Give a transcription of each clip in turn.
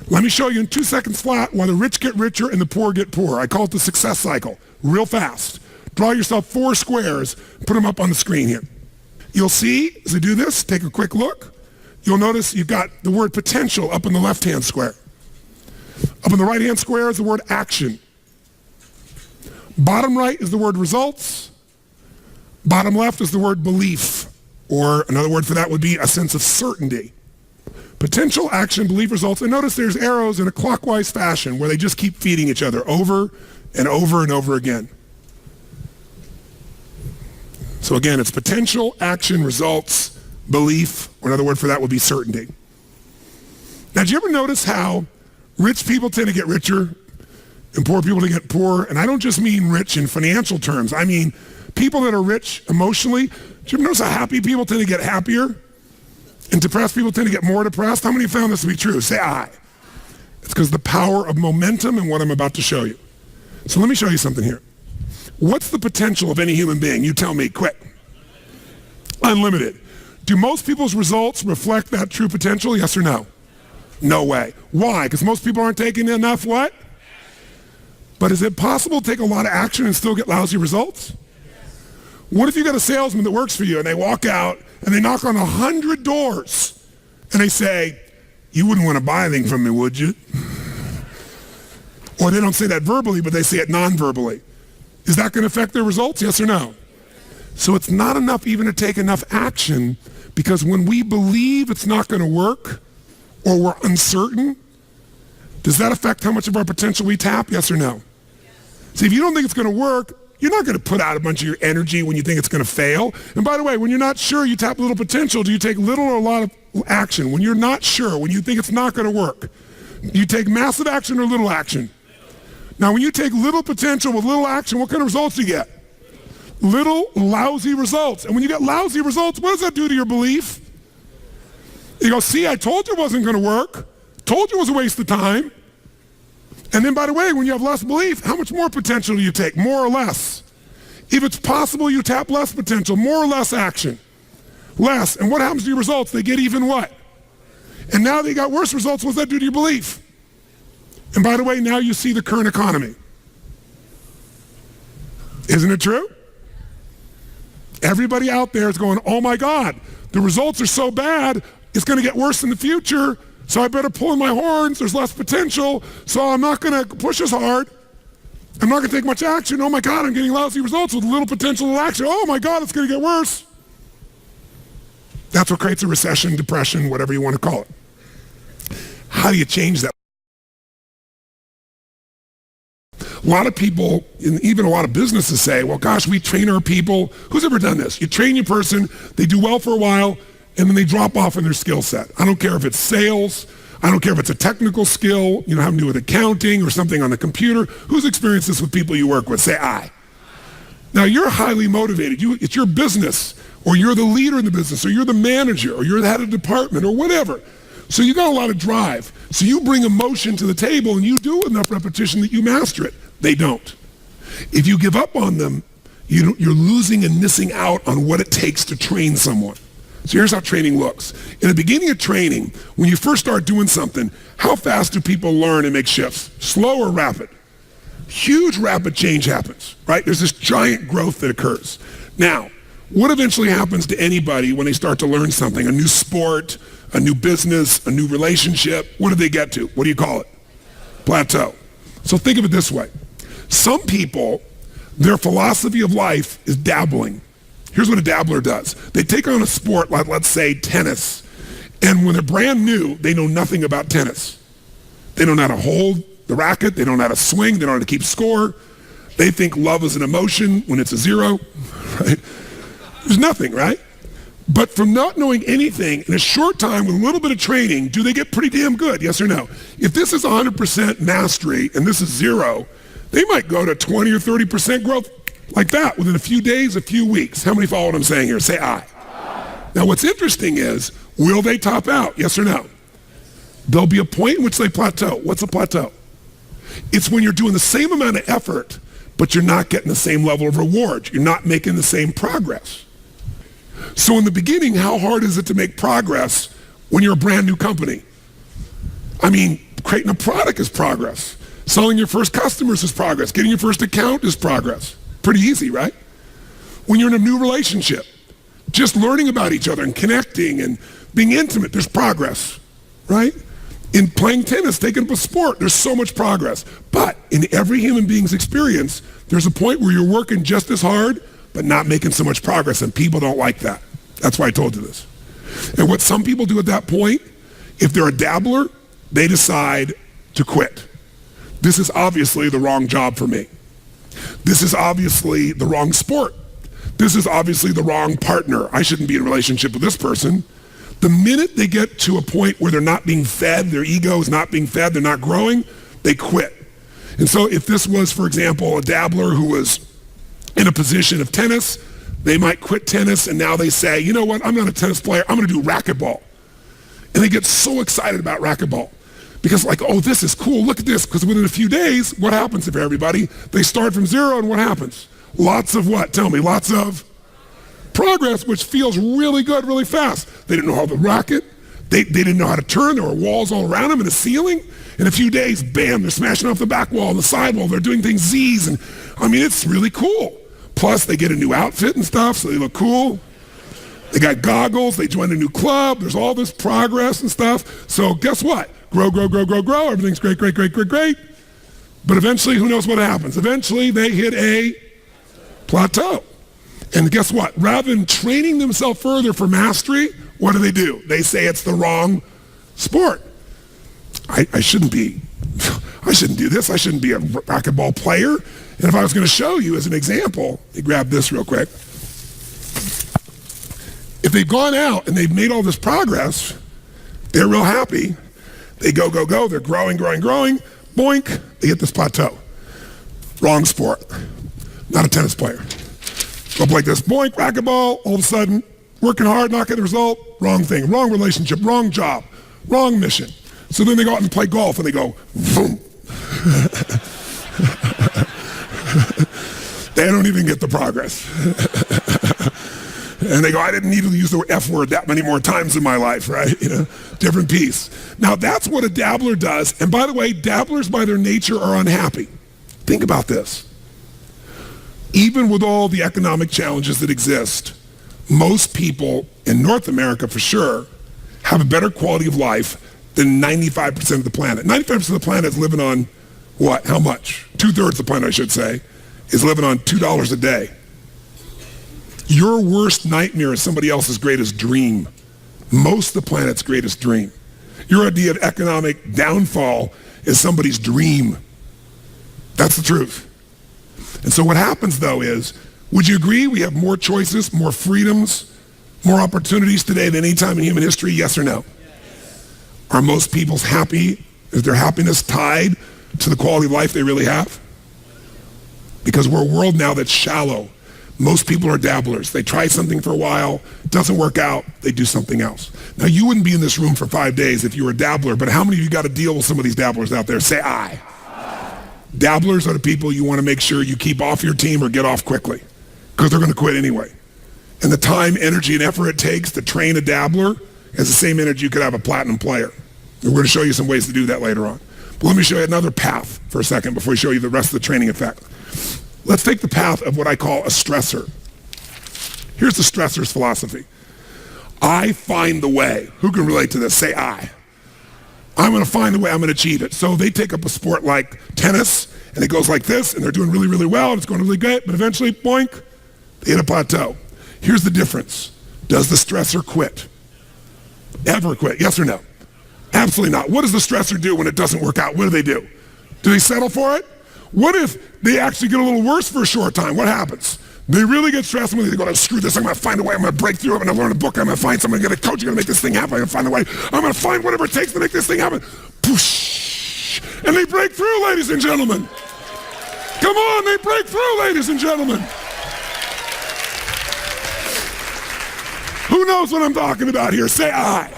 Let me show you in 2 seconds flat why the rich get richer and the poor get poorer. I call it the success cycle, real fast. Draw yourself 4 squares, put them up on the screen here. You'll see, as I do this, take a quick look. You'll notice you've got the word potential up in the left-hand square. Up in the right-hand square is the word action. Bottom right is the word results. Bottom left is the word belief, or another word for that would be a sense of certainty. Potential, action, belief, results. And notice there's arrows in a clockwise fashion where they just keep feeding each other over and over and over again. So again, it's potential, action, results, belief, or another word for that would be certainty. Now, do you ever notice how rich people tend to get richer and poor people to get poorer? And I don't just mean rich in financial terms. I mean people that are rich emotionally. Do you ever notice how happy people tend to get happier? And depressed people tend to get more depressed? How many have found this to be true? Say aye. It's because the power of momentum and what I'm about to show you. So let me show you something here. What's the potential of any human being? You tell me, quick. Unlimited. Do most people's results reflect that true potential, yes or no? No way. Why? Because most people aren't taking enough what? But is it possible to take a lot of action and still get lousy results? What if you got a salesman that works for you and they walk out and they knock on 100 doors and they say, you wouldn't want to buy anything from me, would you? Or they don't say that verbally, but they say it non-verbally. Is that going to affect their results, yes or no? So it's not enough even to take enough action, because when we believe it's not going to work or we're uncertain, does that affect how much of our potential we tap, yes or no? See, if you don't think it's going to work, you're not going to put out a bunch of your energy when you think it's going to fail. And by the way, when you're not sure, you tap little potential. Do you take little or a lot of action? When you're not sure, when you think it's not going to work, you take massive action or little action? Now, when you take little potential with little action, what kind of results do you get? Little lousy results. And when you get lousy results, what does that do to your belief? You go, see, I told you it wasn't going to work. Told you it was a waste of time. And then, by the way, when you have less belief, how much more potential do you take? More or less? If it's possible, you tap less potential, more or less action. Less. And what happens to your results? They get even what? And now they got worse results. What does that do to your belief? And by the way, now you see the current economy. Isn't it true? Everybody out there is going, oh my God, the results are so bad, it's going to get worse in the future, so I better pull in my horns, there's less potential, so I'm not going to push as hard. I'm not going to take much action. Oh my God, I'm getting lousy results with little potential of action. Oh my God, it's going to get worse. That's what creates a recession, depression, whatever you want to call it. How do you change that? A lot of people, and even a lot of businesses say, well, gosh, we train our people. Who's ever done this? You train your person, they do well for a while, and then they drop off in their skill set. I don't care if it's sales. I don't care if it's a technical skill, having to do with accounting or something on the computer. Who's experienced this with people you work with? Say aye. Now, you're highly motivated. It's your business, or you're the leader in the business, or you're the manager, or you're the head of department, or whatever. So you got a lot of drive. So you bring emotion to the table, and you do enough repetition that you master it. They don't. If you give up on them, you're losing and missing out on what it takes to train someone. So here's how training looks. In the beginning of training, when you first start doing something, how fast do people learn and make shifts? Slow or rapid? Huge rapid change happens, right? There's this giant growth that occurs. Now, what eventually happens to anybody when they start to learn something? A new sport, a new business, a new relationship. What do they get to? What do you call it? Plateau. So think of it this way. Some people, their philosophy of life is dabbling. Here's what a dabbler does. They take on a sport like, let's say, tennis. And when they're brand new, they know nothing about tennis. They don't know how to hold the racket. They don't know how to swing. They don't know how to keep score. They think love is an emotion when it's a zero, right? There's nothing, right? But from not knowing anything, in a short time with a little bit of training, do they get pretty damn good, yes or no? If this is 100% mastery and this is zero, they might go to 20 or 30% growth like that within a few days, a few weeks. How many follow what I'm saying here? Say aye. Now what's interesting is, will they top out, yes or no? There'll be a point in which they plateau. What's a plateau? It's when you're doing the same amount of effort, but you're not getting the same level of reward. You're not making the same progress. So in the beginning, how hard is it to make progress when you're a brand new company? I mean, Creating a product is progress. Selling your first customers is progress. Getting your first account is progress. Pretty easy, right? When you're in a new relationship, just learning about each other and connecting and being intimate, there's progress, right? In playing tennis, taking up a sport, there's so much progress. But in every human being's experience, there's a point where you're working just as hard, but not making so much progress, and people don't like that. That's why I told you this. And what some people do at that point, if they're a dabbler, they decide to quit. This is obviously the wrong job for me. This is obviously the wrong sport. This is obviously the wrong partner. I shouldn't be in a relationship with this person. The minute they get to a point where they're not being fed, their ego is not being fed, they're not growing, they quit. And so if this was, for example, a dabbler who was in a position of tennis, they might quit tennis and now they say, you know what, I'm not a tennis player, I'm gonna do racquetball. And they get so excited about racquetball because like, oh, this is cool, look at this, because within a few days, what happens for everybody? They start from zero and what happens? Lots of what? Tell me, lots of progress, which feels really good, really fast. They didn't know how to racket. They didn't know how to turn. There were walls all around them and a ceiling. In a few days, bam, they're smashing off the back wall and the side wall. They're doing things Z's. And I mean, it's really cool. Plus, they get a new outfit and stuff, so they look cool. They got goggles. They join a new club. There's all this progress and stuff. So guess what? Grow, grow, grow, grow, grow. Everything's great, great, great, great, great. But eventually, who knows what happens? Eventually, they hit a plateau. And guess what? Rather than training themselves further for mastery, what do? They say it's the wrong sport. I shouldn't do this. I shouldn't be a racquetball player. And if I was going to show you as an example, let me grab this real quick. If they've gone out and they've made all this progress, they're real happy. They go, go, go. They're growing, growing, growing. Boink, they hit this plateau. Wrong sport. Not a tennis player. Go up like this, boink, racquetball, all of a sudden, working hard, not getting the result, wrong thing, wrong relationship, wrong job, wrong mission. So then they go out and play golf and they go, boom. They don't even get the progress. And they go, I didn't need to use the F word that many more times in my life, right? You know, different piece. Now that's what a dabbler does. And by the way, dabblers by their nature are unhappy. Think about this. Even with all the economic challenges that exist, most people in North America for sure have a better quality of life than 95% of the planet. 95% of the planet is living on what? How much? 2/3 of the planet, I should say, is living on $2 a day. Your worst nightmare is somebody else's greatest dream. Most of the planet's greatest dream. Your idea of economic downfall is somebody's dream. That's the truth. And so what happens, though, is, would you agree we have more choices, more freedoms, more opportunities today than any time in human history, yes or no? Yes. Are most people's happy? Is their happiness tied to the quality of life they really have? Because we're a world now that's shallow. Most people are dabblers. They try something for a while, it doesn't work out, they do something else. Now, you wouldn't be in this room for 5 days if you were a dabbler, but how many of you got to deal with some of these dabblers out there? Say aye. Dabblers are the people you want to make sure you keep off your team or get off quickly because they're going to quit anyway. And the time, energy, and effort it takes to train a dabbler is the same energy you could have a platinum player. And we're going to show you some ways to do that later on. But let me show you another path for a second before we show you the rest of the training effect. Let's take the path of what I call a stressor. Here's the stressor's philosophy. I find the way. Who can relate to this? Say I. I'm going to find a way, I'm going to achieve it. So they take up a sport like tennis, and it goes like this, and they're doing really, really well, and it's going really good, but eventually, boink, they hit a plateau. Here's the difference. Does the stressor quit? Ever quit? Yes or no? Absolutely not. What does the stressor do when it doesn't work out? What do? Do they settle for it? What if they actually get a little worse for a short time? What happens? They really get stressed when they go, screw this, I'm going to find a way, I'm going to break through, I'm going to learn a book, I'm going to find someone, I'm going to get a coach, I'm going to make this thing happen, I'm going to find a way, I'm going to find whatever it takes to make this thing happen. Poosh! And they break through, ladies and gentlemen. Come on, they break through, ladies and gentlemen. Who knows what I'm talking about here? Say I.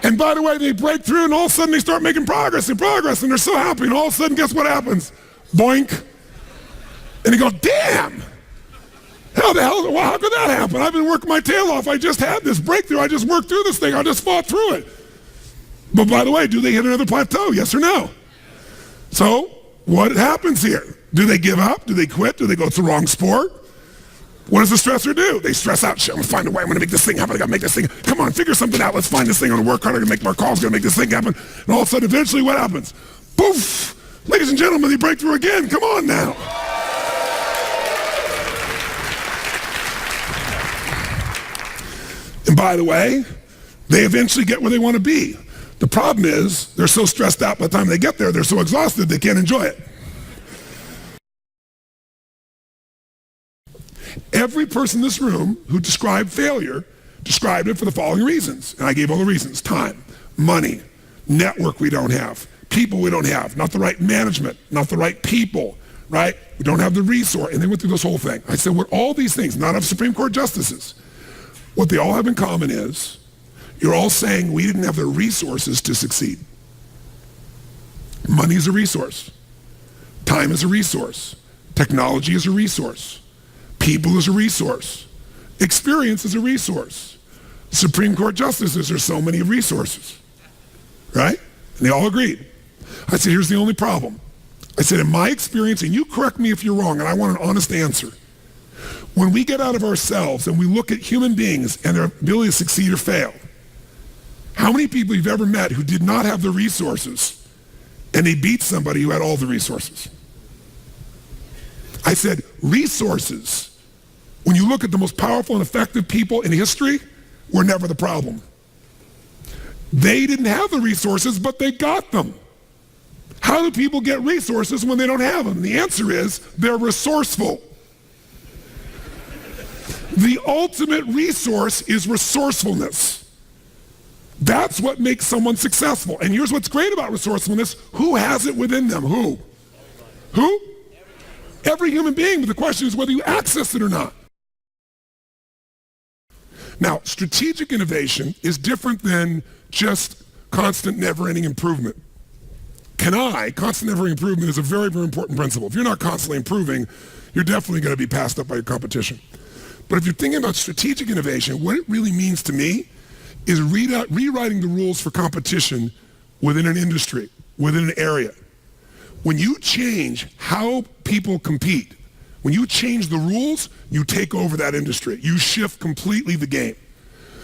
And by the way, they break through and all of a sudden they start making progress and they're so happy, and all of a sudden, guess what happens? Boink. And they go, damn. How could that happen? I've been working my tail off. I just had this breakthrough. I just worked through this thing. I just fought through it. But by the way, do they hit another plateau? Yes or no? So what happens here? Do they give up? Do they quit? Do they go, it's the wrong sport? What does the stressor do? They stress out. Shit, I'm going to find a way. I'm going to make this thing happen. I got to make this thing. Come on, figure something out. Let's find this thing. I'm going to work harder. I'm going to make more calls. I'm going to make this thing happen. And all of a sudden, eventually, what happens? Poof! Ladies and gentlemen, the breakthrough again. Come on now. And by the way, they eventually get where they want to be. The problem is they're so stressed out by the time they get there, they're so exhausted, they can't enjoy it. Every person in this room who described failure described it for the following reasons. And I gave all the reasons. Time, money, network we don't have, people we don't have, not the right management, not the right people, right? We don't have the resource. And they went through this whole thing. I said, what all these things, not of Supreme Court justices, what they all have in common is you're all saying we didn't have the resources to succeed. Money is a resource. Time is a resource. Technology is a resource. People is a resource. Experience is a resource. Supreme Court justices are so many resources, right? And they all agreed. I said, here's the only problem. I said, in my experience, and you correct me if you're wrong, and I want an honest answer. When we get out of ourselves and we look at human beings and their ability to succeed or fail, how many people you've ever met who did not have the resources and they beat somebody who had all the resources? I said, resources, when you look at the most powerful and effective people in history, were never the problem. They didn't have the resources, but they got them. How do people get resources when they don't have them? The answer is they're resourceful. The ultimate resource is resourcefulness. That's what makes someone successful. And here's what's great about resourcefulness. Who has it within them? Who? Who? Every human being, but the question is whether you access it or not. Now, strategic innovation is different than just constant, never-ending improvement. Constant, never-ending improvement is a very, very important principle. If you're not constantly improving, you're definitely going to be passed up by your competition. But if you're thinking about strategic innovation, what it really means to me is rewriting the rules for competition within an industry, within an area. When you change how people compete, when you change the rules, you take over that industry. You shift completely the game.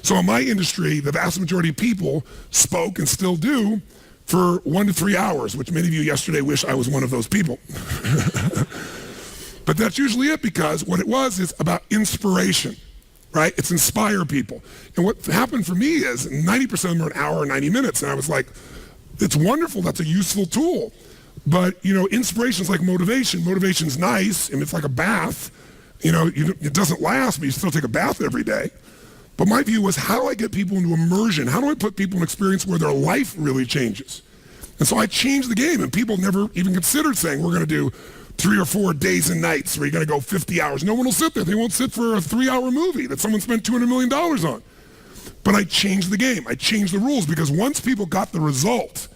So in my industry, the vast majority of people spoke and still do for 1 to 3 hours, which many of you yesterday wish I was one of those people. But that's usually it, because what it was is about inspiration, right? It's inspire people. And what happened for me is 90% of them are an hour or 90 minutes. And I was like, it's wonderful. That's a useful tool. But, inspiration is like motivation. Motivation's nice, and it's like a bath. It doesn't last, but you still take a bath every day. But my view was, how do I get people into immersion? How do I put people in an experience where their life really changes? And so I changed the game, and people never even considered saying, we're going to do 3 or 4 days and nights where you're going to go 50 hours. No one will sit there. They won't sit for a 3-hour movie that someone spent $200 million on. But I changed the game. I changed the rules, because once people got the result,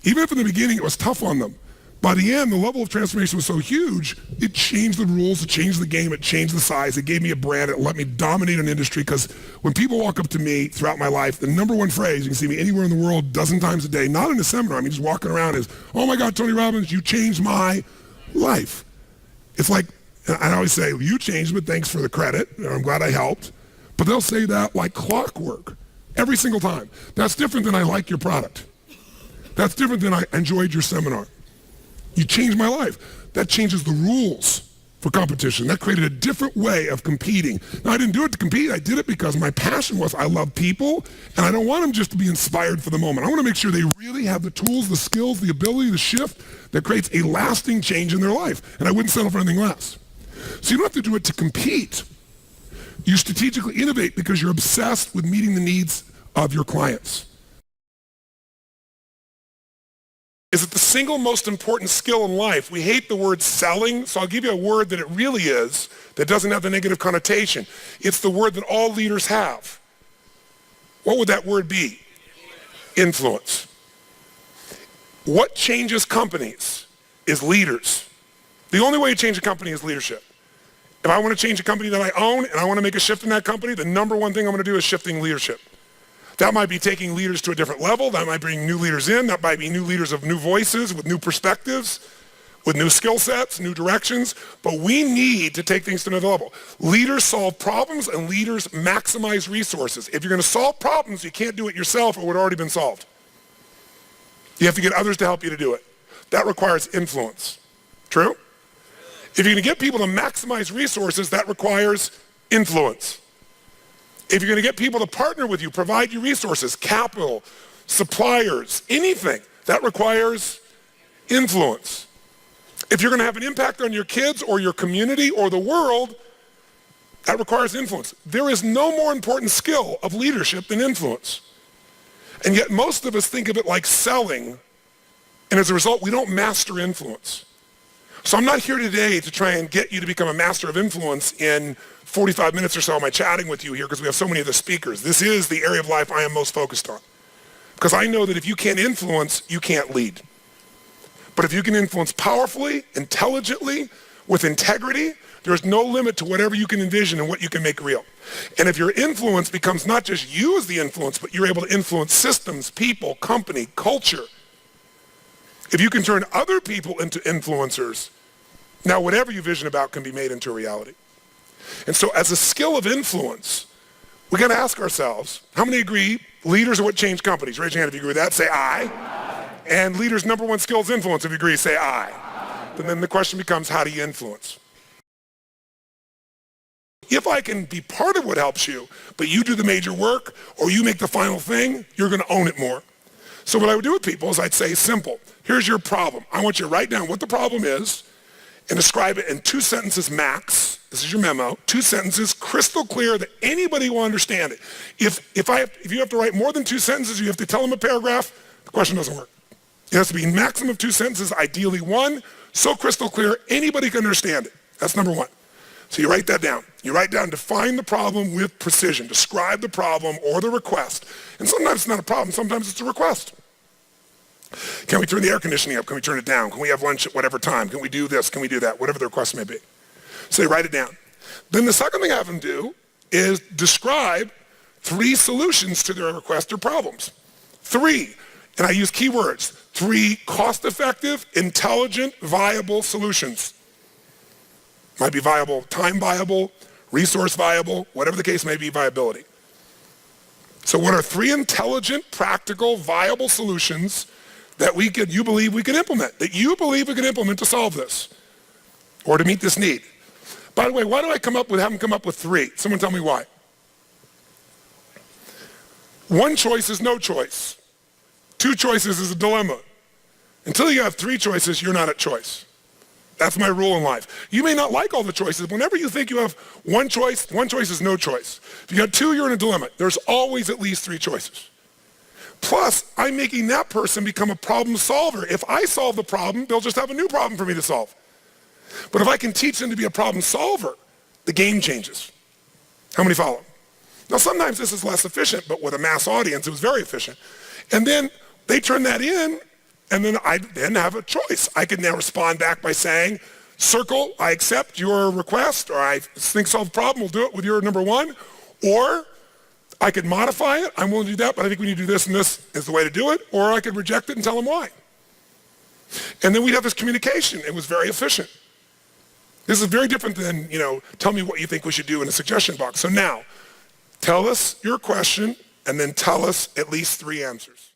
even if in the beginning it was tough on them, by the end, the level of transformation was so huge, it changed the rules, it changed the game, it changed the size, it gave me a brand, it let me dominate an industry. Because when people walk up to me throughout my life, the number one phrase, you can see me anywhere in the world, a dozen times a day, not in a seminar, just walking around, is, oh my God, Tony Robbins, you changed my life. It's like, I always say, you changed, but thanks for the credit, I'm glad I helped. But they'll say that like clockwork, every single time. That's different than I like your product. That's different than I enjoyed your seminar. You changed my life. That changes the rules for competition. That created a different way of competing. Now, I didn't do it to compete. I did it because my passion was I love people, and I don't want them just to be inspired for the moment. I want to make sure they really have the tools, the skills, the ability, the shift that creates a lasting change in their life. And I wouldn't settle for anything less. So you don't have to do it to compete. You strategically innovate because you're obsessed with meeting the needs of your clients. Is it the single most important skill in life? We hate the word selling, so I'll give you a word that it really is, that doesn't have the negative connotation. It's the word that all leaders have. What would that word be? Influence. What changes companies is leaders. The only way to change a company is leadership. If I want to change a company that I own and I want to make a shift in that company, the number one thing I'm going to do is shifting leadership. That might be taking leaders to a different level. That might bring new leaders in. That might be new leaders of new voices with new perspectives, with new skill sets, new directions. But we need to take things to another level. Leaders solve problems and leaders maximize resources. If you're going to solve problems, you can't do it yourself or it would have already been solved. You have to get others to help you to do it. That requires influence. True? If you're going to get people to maximize resources, that requires influence. If you're going to get people to partner with you, provide you resources, capital, suppliers, anything, that requires influence. If you're going to have an impact on your kids or your community or the world, that requires influence. There is no more important skill of leadership than influence. And yet most of us think of it like selling, and as a result, we don't master influence. So I'm not here today to try and get you to become a master of influence in 45 minutes or so am I chatting with you here because we have so many of the speakers. This is the area of life I am most focused on. Because I know that if you can't influence, you can't lead. But if you can influence powerfully, intelligently, with integrity, there's no limit to whatever you can envision and what you can make real. And if your influence becomes not just you as the influence, but you're able to influence systems, people, company, culture. If you can turn other people into influencers, now whatever you vision about can be made into a reality. And so as a skill of influence, we got to ask ourselves, how many agree leaders are what change companies? Raise your hand if you agree with that. Say aye. And leaders' number one skill is influence. If you agree, say aye. And then the question becomes, how do you influence? If I can be part of what helps you, but you do the major work or you make the final thing, you're going to own it more. So what I would do with people is I'd say, simple, here's your problem. I want you to write down what the problem is and describe it in 2 sentences max. This is your memo. 2 sentences, crystal clear that anybody will understand it. If you have to write more than 2 sentences, you have to tell them a paragraph, the question doesn't work. It has to be maximum of 2 sentences, ideally 1, so crystal clear anybody can understand it. That's number 1. So you write that down. You write down, define the problem with precision. Describe the problem or the request. And sometimes it's not a problem, sometimes it's a request. Can we turn the air conditioning up? Can we turn it down? Can we have lunch at whatever time? Can we do this? Can we do that? Whatever the request may be. So you write it down. Then the second thing I have them do is describe 3 solutions to their request or problems. 3, and I use keywords, 3 cost-effective, intelligent, viable solutions. Might be viable, time viable, resource viable, whatever the case may be, viability. So what are 3 intelligent, practical, viable solutions that you believe we can implement, that you believe we can implement to solve this or to meet this need? By the way, why do I have them come up with 3? Someone tell me why. 1 choice is no choice. 2 choices is a dilemma. Until you have 3 choices, you're not at choice. That's my rule in life. You may not like all the choices. Whenever you think you have 1 choice is no choice. If you got 2, you're in a dilemma. There's always at least 3 choices. Plus, I'm making that person become a problem solver. If I solve the problem, they'll just have a new problem for me to solve. But if I can teach them to be a problem solver, the game changes. How many follow? Now, sometimes this is less efficient, but with a mass audience, it was very efficient. And then they turn that in, and then I then have a choice. I can now respond back by saying, circle, I accept your request, or I think solve the problem, we'll do it with your number 1. Or I could modify it, I'm willing to do that, but I think we need to do this and this is the way to do it. Or I could reject it and tell them why. And then we'd have this communication. It was very efficient. This is very different than, tell me what you think we should do in a suggestion box. So now, tell us your question and then tell us at least 3 answers.